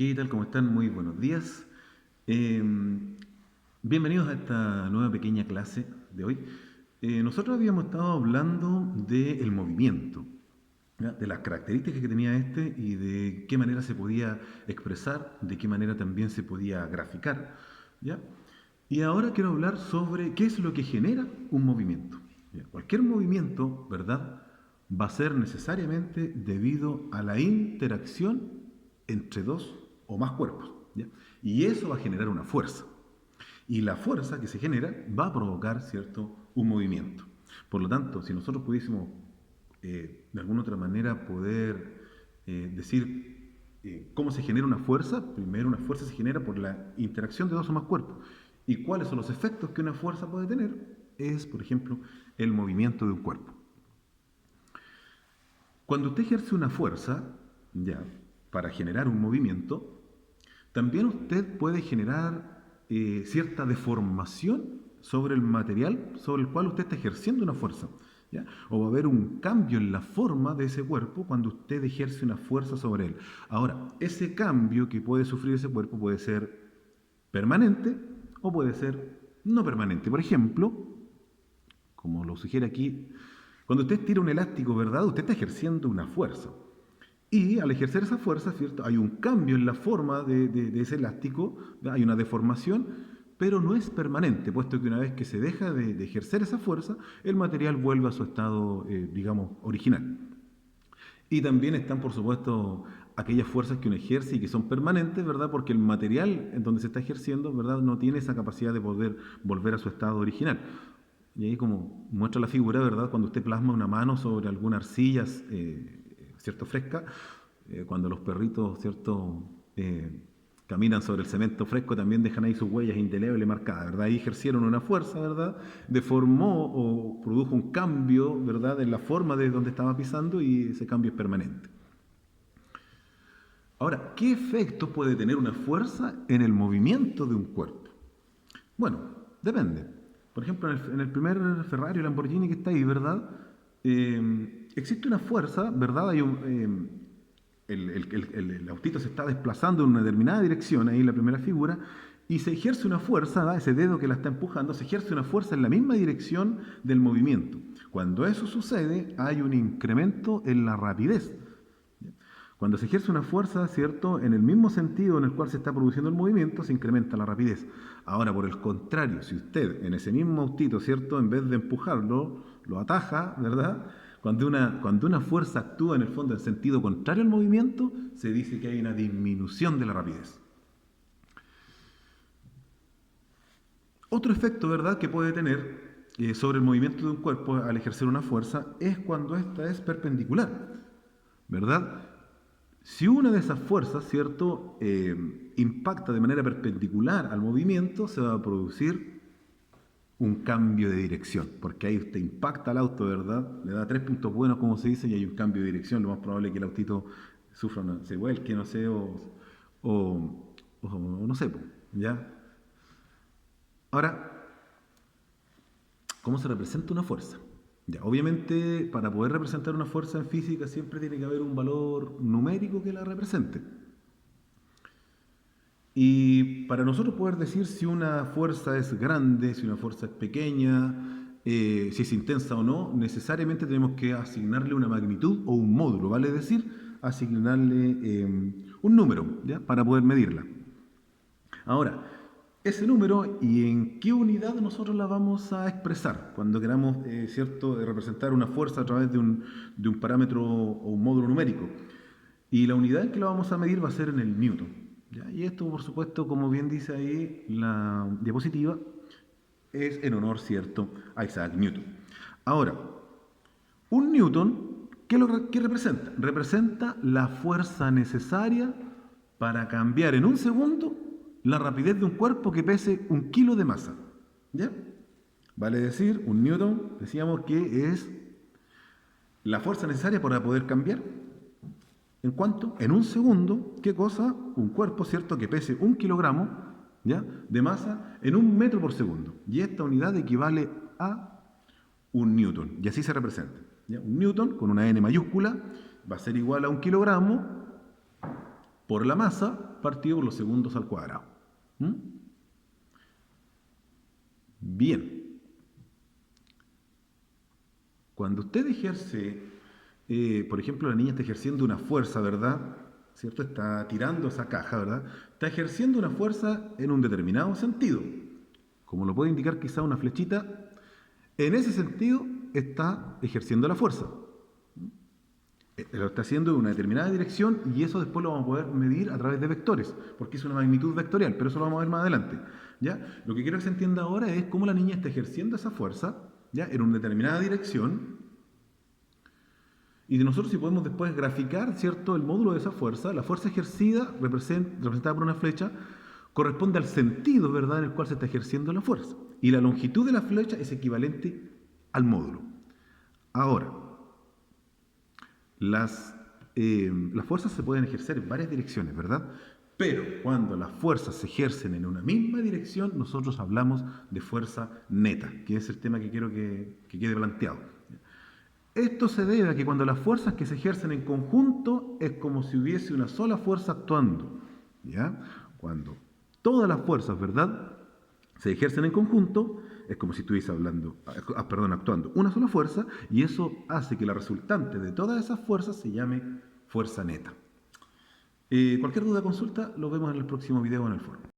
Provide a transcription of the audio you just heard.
¿Qué tal? ¿Cómo están? Muy buenos días. Eh, Bienvenidos a esta nueva pequeña clase de hoy. Nosotros habíamos estado hablando del movimiento, ¿ya? De las características que tenía este y de qué manera se podía expresar, de qué manera también se podía graficar, ¿ya? Y ahora quiero hablar sobre qué es lo que genera un movimiento. ¿Ya? Cualquier movimiento, ¿verdad?, va a ser necesariamente debido a la interacción entre dos o más cuerpos, ¿ya? Y eso va a generar una fuerza. Y la fuerza que se genera va a provocar, ¿cierto?, un movimiento. Por lo tanto, si nosotros pudiésemos de alguna otra manera poder decir cómo se genera una fuerza, primero una fuerza se genera por la interacción de dos o más cuerpos. ¿Y cuáles son los efectos que una fuerza puede tener? Es, por ejemplo, el movimiento de un cuerpo. Cuando usted ejerce una fuerza, ya, para generar un movimiento, también usted puede generar cierta deformación sobre el material sobre el cual usted está ejerciendo una fuerza, ¿ya? O va a haber un cambio en la forma de ese cuerpo cuando usted ejerce una fuerza sobre él. Ahora, ese cambio que puede sufrir ese cuerpo puede ser permanente o puede ser no permanente. Por ejemplo, como lo sugiere aquí, cuando usted tira un elástico, ¿verdad? Usted está ejerciendo una fuerza. Y al ejercer esa fuerza, ¿cierto?, hay un cambio en la forma de ese elástico, ¿verdad? Hay una deformación, pero no es permanente, puesto que una vez que se deja de ejercer esa fuerza, el material vuelve a su estado, digamos, original. Y también están, por supuesto, aquellas fuerzas que uno ejerce y que son permanentes, ¿verdad? Porque el material en donde se está ejerciendo, ¿verdad?, no tiene esa capacidad de poder volver a su estado original. Y ahí como muestra la figura, ¿verdad? Cuando usted plasma una mano sobre alguna arcilla, ¿cierto?, fresca, cuando los perritos, ¿cierto?, caminan sobre el cemento fresco, también dejan ahí sus huellas indelebles marcadas, ¿verdad? Ahí ejercieron una fuerza, ¿verdad? Deformó o produjo un cambio, ¿verdad?, en la forma de donde estaba pisando y ese cambio es permanente. Ahora, ¿qué efectos puede tener una fuerza en el movimiento de un cuerpo? Bueno, depende. Por ejemplo, en el primer Ferrari o Lamborghini que está ahí, ¿verdad? Existe una fuerza, ¿verdad? El autito se está desplazando en una determinada dirección, ahí en la primera figura, y se ejerce una fuerza, ¿verdad? Ese dedo que la está empujando, se ejerce una fuerza en la misma dirección del movimiento. Cuando eso sucede, hay un incremento en la rapidez. Cuando se ejerce una fuerza, ¿cierto?, en el mismo sentido en el cual se está produciendo el movimiento, se incrementa la rapidez. Ahora, por el contrario, si usted en ese mismo autito, ¿cierto?, en vez de empujarlo, lo ataja, ¿verdad? Cuando una fuerza actúa en el fondo en sentido contrario al movimiento, se dice que hay una disminución de la rapidez. Otro efecto, ¿verdad?, que puede tener sobre el movimiento de un cuerpo al ejercer una fuerza es cuando ésta es perpendicular, ¿verdad? Si una de esas fuerzas, ¿cierto?, impacta de manera perpendicular al movimiento, se va a producir un cambio de dirección, porque ahí usted impacta al auto, ¿verdad? Le da 3 puntos buenos, como se dice, y hay un cambio de dirección. Lo más probable es que el autito sufra, se vuelque, no sé, o no sé, ¿ya? Ahora, ¿cómo se representa una fuerza? Ya, obviamente, para poder representar una fuerza en física siempre tiene que haber un valor numérico que la represente. Y para nosotros poder decir si una fuerza es grande, si una fuerza es pequeña, si es intensa o no, necesariamente tenemos que asignarle una magnitud o un módulo, vale decir, asignarle un número, ¿ya?, para poder medirla. Ahora, ese número y en qué unidad nosotros la vamos a expresar cuando queramos, ¿cierto?, representar una fuerza a través de un parámetro o un módulo numérico. Y la unidad en que la vamos a medir va a ser en el newton, ¿ya? Y esto, por supuesto, como bien dice ahí la diapositiva, es en honor, ¿cierto?, a Isaac Newton. Ahora, un newton, ¿qué representa? Representa la fuerza necesaria para cambiar en un segundo la rapidez de un cuerpo que pese 1 kilo de masa. ¿Ya? Vale decir, un newton, decíamos que es la fuerza necesaria para poder cambiar. ¿En cuánto? En un segundo, ¿qué cosa? Un cuerpo, ¿cierto?, que pese 1 kilogramo, ¿ya?, de masa en 1 metro por segundo. Y esta unidad equivale a un newton. Y así se representa, ¿ya? Un newton con una n mayúscula va a ser igual a 1 kilogramo por la masa partido por los segundos al cuadrado. ¿Mm? Bien. Cuando usted ejerce, por ejemplo, la niña está ejerciendo una fuerza, ¿verdad? ¿Cierto? Está tirando esa caja, ¿verdad? Está ejerciendo una fuerza en un determinado sentido. Como lo puede indicar quizá una flechita, en ese sentido está ejerciendo la fuerza. Lo está haciendo en una determinada dirección y eso después lo vamos a poder medir a través de vectores, porque es una magnitud vectorial, pero eso lo vamos a ver más adelante. ¿Ya? Lo que quiero que se entienda ahora es cómo la niña está ejerciendo esa fuerza, ¿ya? En una determinada dirección, y de nosotros si podemos después graficar, ¿cierto?, el módulo de esa fuerza. La fuerza ejercida, representada por una flecha, corresponde al sentido, ¿verdad?, en el cual se está ejerciendo la fuerza. Y la longitud de la flecha es equivalente al módulo. Ahora, las fuerzas se pueden ejercer en varias direcciones, ¿verdad? Pero cuando las fuerzas se ejercen en una misma dirección, nosotros hablamos de fuerza neta, que es el tema que quiero que quede planteado. Esto se debe a que cuando las fuerzas que se ejercen en conjunto es como si hubiese una sola fuerza actuando. ¿Ya? Cuando todas las fuerzas, ¿verdad?, se ejercen en conjunto, es como si estuviese actuando una sola fuerza, y eso hace que la resultante de todas esas fuerzas se llame fuerza neta. Cualquier duda o consulta lo vemos en el próximo video en el foro.